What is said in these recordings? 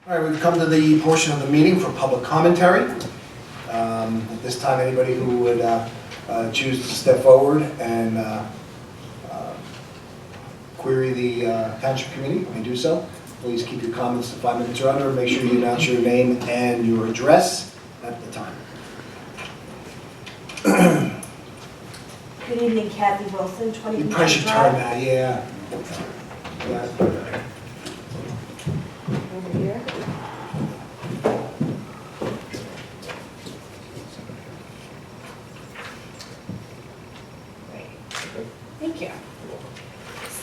All right, we've come to the portion of the meeting for public commentary. At this time, anybody who would choose to step forward and query the Township Committee may do so. Please keep your comments to 5 minutes or under. Make sure you announce your name and your address at the time. Good evening, Kathy Wilson, 20 You Beach probably should Drive. turn that, yeah. Over here. Great. Thank you.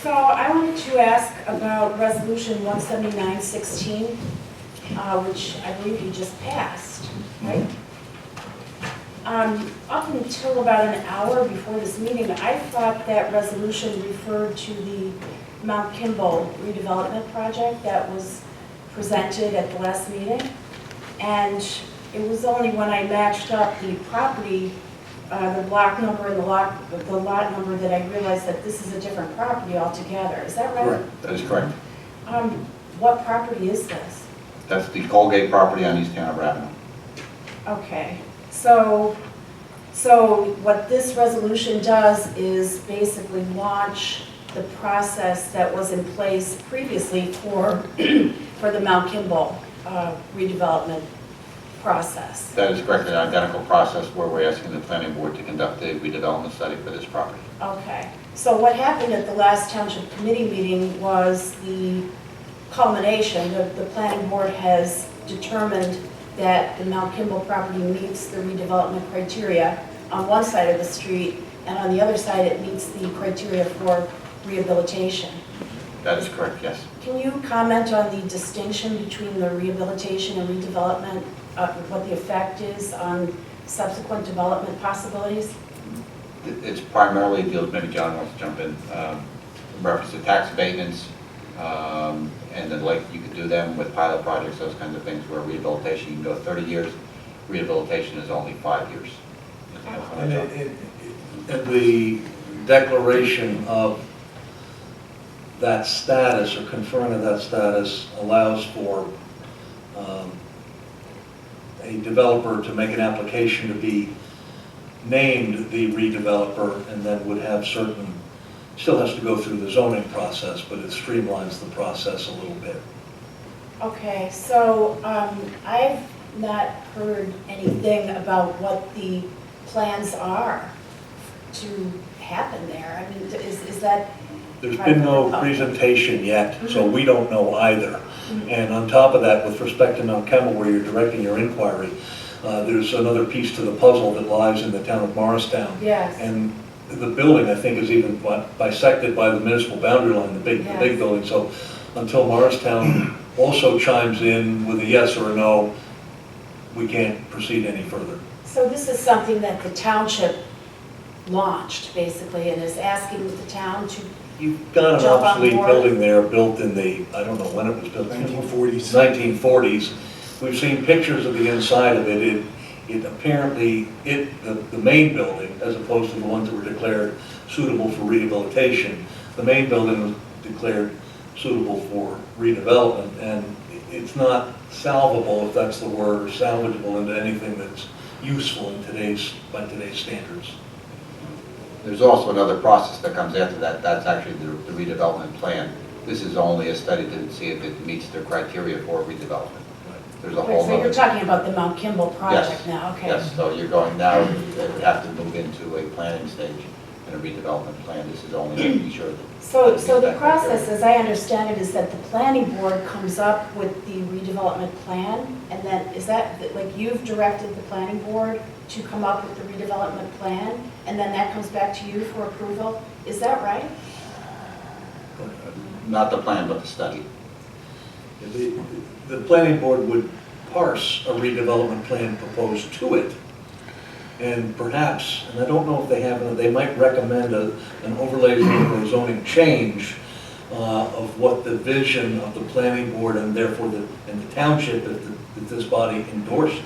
So I wanted to ask about Resolution 17916, which I believe you just passed, right? Up until about an hour before this meeting, I thought that resolution referred to the Mount Kimball redevelopment project that was presented at the last meeting. And it was only when I matched up the property, the block number and the lot number that I realized that this is a different property altogether. Is that right? Correct. That is correct. What property is this? That's the Colgate property on East Hanover Avenue. Okay, so what this resolution does is basically launch the process that was in place previously for the Mount Kimball redevelopment process. That is correct, an identical process where we're asking the planning board to conduct a redevelopment study for this property. Okay, so what happened at the last township committee meeting was the culmination. The planning board has determined that the Mount Kimball property meets the redevelopment criteria on one side of the street, and on the other side it meets the criteria for rehabilitation. That is correct, yes. Can you comment on the distinction between the rehabilitation and redevelopment, what the effect is on subsequent development possibilities? It's primarily deals, maybe John wants to jump in, in reference to tax abatements, and then like you could do them with pilot projects, those kinds of things, where rehabilitation, you can go 30 years, rehabilitation is only 5 years. And the declaration of that status or conferring of that status allows for a developer to make an application to be named the redeveloper, and then would have certain, still has to go through the zoning process, but it streamlines the process a little bit. Okay, so I've not heard anything about what the plans are to happen there. I mean, is that? There's been no presentation yet, so we don't know either. And on top of that, with respect to Mount Kimball, where you're directing your inquiry, there's another piece to the puzzle that lies in the town of Morristown. Yes. And the building, I think, is even bisected by the municipal boundary line, the big building. So until Morristown also chimes in with a yes or a no, we can't proceed any further. So this is something that the township launched, basically, and is asking the town to. You've got an Jump on obsolete board. building there, built in the, I don't know when it was built. 1940s. 1940s. We've seen pictures of the inside of it. It apparently, the main building, as opposed to the ones that were declared suitable for rehabilitation, the main building was declared suitable for redevelopment, and it's not salvable, if that's the word, or salvageable into anything that's useful in by today's standards. There's also another process that comes after that. That's actually the redevelopment plan. This is only a study to see if it meets the criteria for redevelopment. There's a whole So you're other. talking about the Mount Kimball project Yes, now, okay? yes, so you're going now, you have to move into a planning stage and a redevelopment plan. This is only to be sure that. So the process, as I understand it, is that the planning board comes up with the redevelopment plan, and then, is that, like, you've directed the planning board to come up with the redevelopment plan, and then that comes back to you for approval? Is that right? Not the plan, but the study. The planning board would parse a redevelopment plan proposed to it, and perhaps, and I don't know if they have, they might recommend an overlay zone or zoning change of what the vision of the planning board and therefore the township, if this body endorsed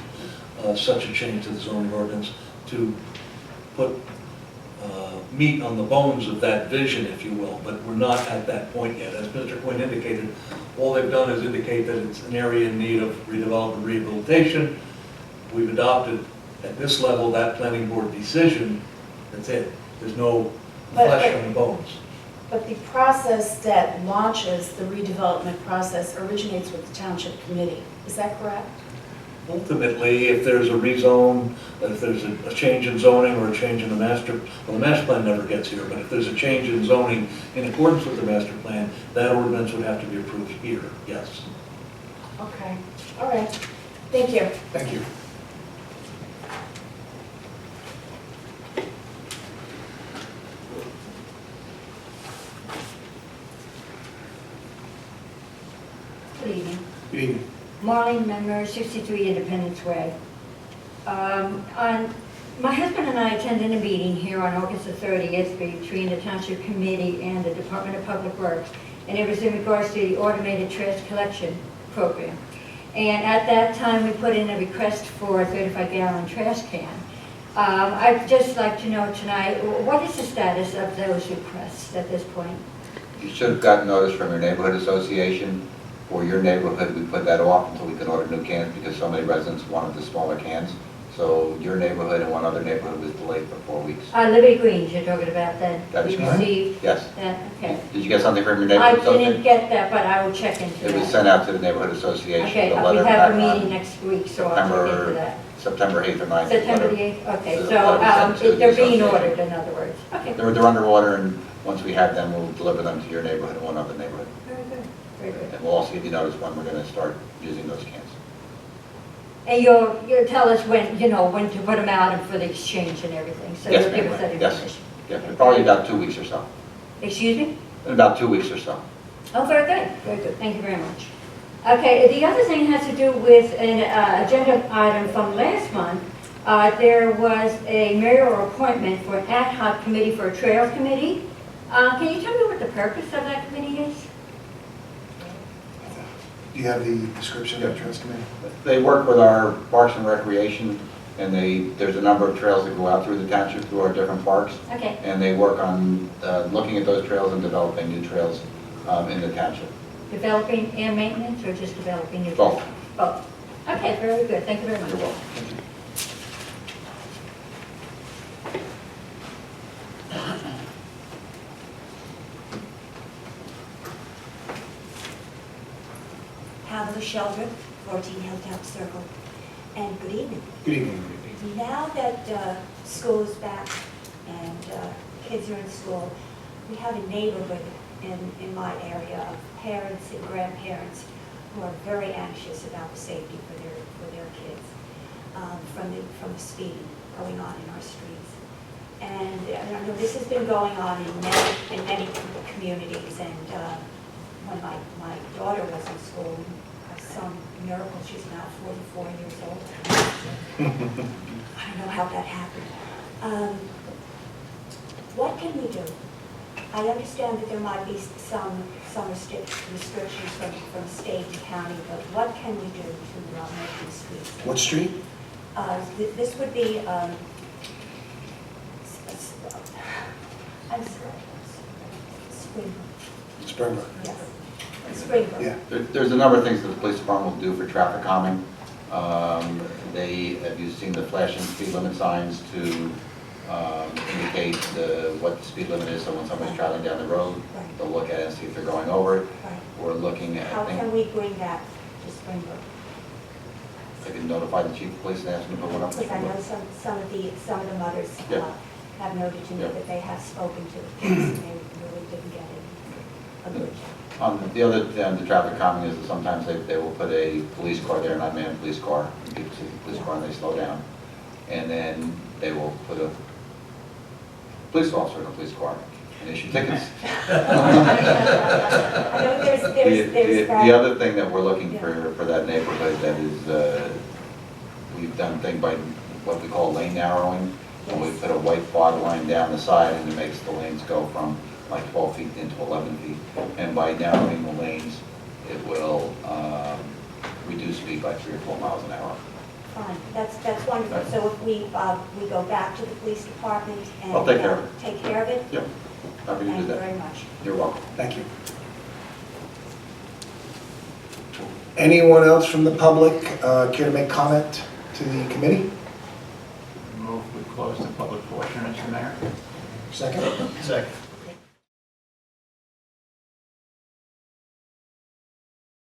such a change to the zoning ordinance, to put meat on the bones of that vision, if you will, but we're not at that point yet. As Mr. Quinn indicated, all they've done is indicate that it's an area in need of redevelopment, rehabilitation. We've adopted at this level that planning board decision. That's it. There's no flesh on the bones. But the process that launches the redevelopment process originates with the township committee. Is that correct? Ultimately, if there's a rezone, if there's a change in zoning or a change in the master, well, the master plan never gets here, but if there's a change in zoning in accordance with the master plan, that ordinance would have to be approved here, yes. Okay, all right. Thank you. Thank you. Good evening. Good evening. Marlene Memmer, 63 Independence Way. My husband and I attended a meeting here on August the 30th between the Township Committee and the Department of Public Works, and it was in regards to the automated trash collection program. And at that time, we put in a request for a 35-gallon trash can. I'd just like to know tonight, what is the status of those requests at this point? You should have gotten notice from your neighborhood association. For your neighborhood, we put that off until we could order new cans because so many residents wanted the smaller cans. So your neighborhood and one other neighborhood was delayed for 4 weeks. Liberty Greens you're talking about then? That is We correct. received Yes. that, okay. Did you get something from your I neighborhood didn't association? get that, but I will check into It was that. sent out to the neighborhood association. Okay, the we letter have a back on meeting next week, so I'll check into that. September 8th or 9th. September letter. the 8th, okay, The so letter was sent to they're the being association. ordered, in other words. Okay, They're under order, and once we have them, we'll deliver them to your neighborhood and one other neighborhood. very good, very good. And we'll also give you notice when we're going to start using those cans. And you'll tell us when, when to put them out and for the exchange and everything, so Yes, you'll give ma'am. us that Yes. information. Yeah, probably about 2 weeks or so. Excuse me? In about 2 weeks or so. Oh, very good, thank you very much. Okay, the other thing has to do with an agenda item from last month. There was a mayoral appointment for an ad hoc committee for a trails committee. Can you tell me what the purpose of that committee is? Do you have the description of the Trails Committee? They work with our Parks and Recreation, and there's a number of trails that go out through the township through our different parks. Okay, And they work on looking at those trails and developing new trails in the township. developing and maintenance, or just developing new? Both. Both. Okay, very good, thank you very much. You're welcome. Pamela Sheldrick, 14 Hilltop Circle. And good evening. Good evening. Now that school is back and kids are in school, we have a neighborhood in my area of parents and grandparents who are very anxious about the safety for their kids from the speeding going on in our streets. And I know this has been going on in many communities, and when my daughter was in school, by some miracle, she's now 44 years old. I don't know how that happened. What can we do? I understand that there might be some restrictions from state to county, but what can we do to make these streets safe? What street? This would be, I'm sorry, Springbrook, Springbrook. yes. Springbrook. Yeah. There's a number of things that the police department will do for traffic calming. Have you seen the flashing speed limit signs to indicate what the speed limit is, so when somebody's traveling down the road, Right. they'll look at it and see if they're going over it. Right. We're looking at, How can we bring that to Springbrook? I can notify the chief of police and ask him to put one up. Because I know some of the mothers Yeah. have noted to me Yeah. that they have spoken to the police and they really didn't get it. A good job. The other, the traffic calming is that sometimes they will put a police car there, an unmanned police car, and people see the police car and they slow down. And then they will put a police officer in a police car and issue tickets. I know there's that. The other thing that we're looking for that neighborhood, that is, we've done a thing by what we call lane narrowing. And we put a white fog line down the side, and it makes the lanes go from like 12 feet into 11 feet. And by narrowing the lanes, it will reduce speed by 3 or 4 miles an hour. Fine, that's wonderful. So if we go back to the police department and I'll take care of it. take care of it? Yep, happy to Thank do you that. very much. You're welcome. Thank you. Anyone else from the public care to make comment to the committee? Move we close the public portion, Mr. Mayor. Second? Second.